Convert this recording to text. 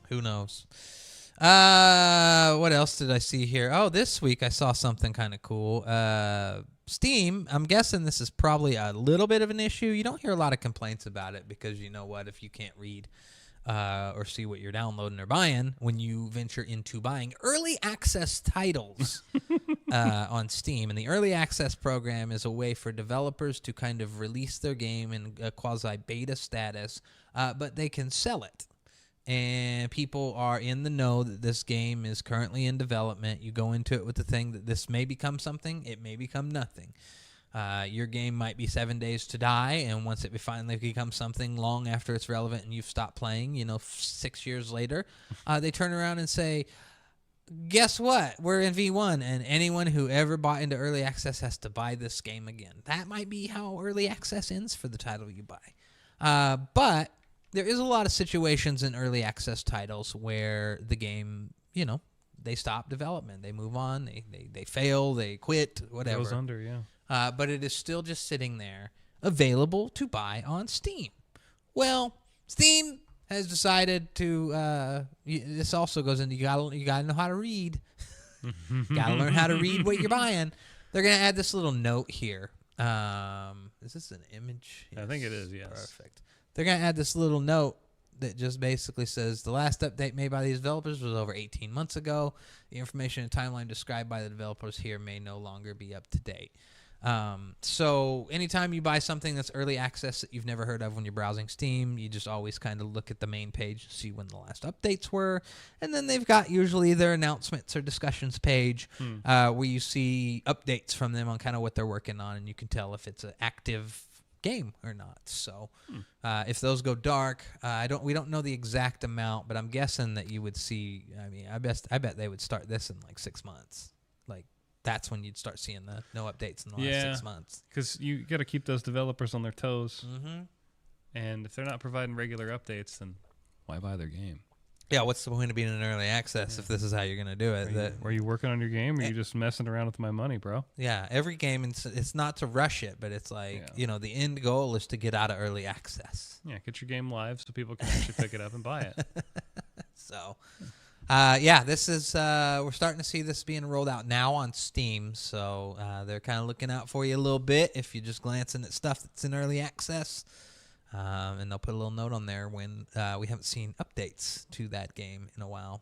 Who knows? What else did I see here? Oh, this week I saw something kind of cool. Steam, I'm guessing this is probably a little bit of an issue. You don't hear a lot of complaints about it because you know what? If you can't read or see what you're downloading or buying when you venture into buying early access titles on Steam. And the early access program is a way for developers to kind of release their game in a quasi-beta status, but they can sell it. And people are in the know that this game is currently in development. You go into it with the thing that this may become something, it may become nothing. Your game might be 7 days to die, and once it finally becomes something long after it's relevant and you've stopped playing, 6 years later, they turn around and say, guess what? We're in V1, and anyone who ever bought into early access has to buy this game again. That might be how early access ends for the title you buy. But there is a lot of situations in early access titles where the game, they stop development. They move on. They fail. They quit, whatever. Goes under, yeah. But it is still just sitting there, available to buy on Steam. Well, Steam has decided to. This also goes into you gotta know how to read. Gotta learn how to read what you're buying. They're gonna add this little note here. Is this an image? Yes. I think it is. Yes. Perfect. They're gonna add this little note that just basically says the last update made by these developers was over 18 months ago. The information and timeline described by the developers here may no longer be up to date. So anytime you buy something that's early access that you've never heard of when you're browsing Steam, you just always kind of look at the main page and see when the last updates were. And then they've got usually their announcements or discussions page where you see updates from them on kind of what they're working on, and you can tell if it's an active game or not. So if those go dark, we don't know the exact amount, but I'm guessing that you would see. I mean, I bet they would start this in like 6 months. Like that's when you'd start seeing the no updates in the last 6 months. Because you got to keep those developers on their toes, Mm-hmm. and if they're not providing regular updates, then why buy their game? Yeah, what's the point of being in early access if this is how you're going to do it? Are you working on your game, or are you just messing around with my money, bro? Yeah, every game, it's not to rush it, but it's like, the end goal is to get out of early access. Yeah, get your game live so people can actually pick it up and buy it. So, this is, we're starting to see this being rolled out now on Steam, so they're kind of looking out for you a little bit if you're just glancing at stuff that's in early access. And they'll put a little note on there when we haven't seen updates to that game in a while.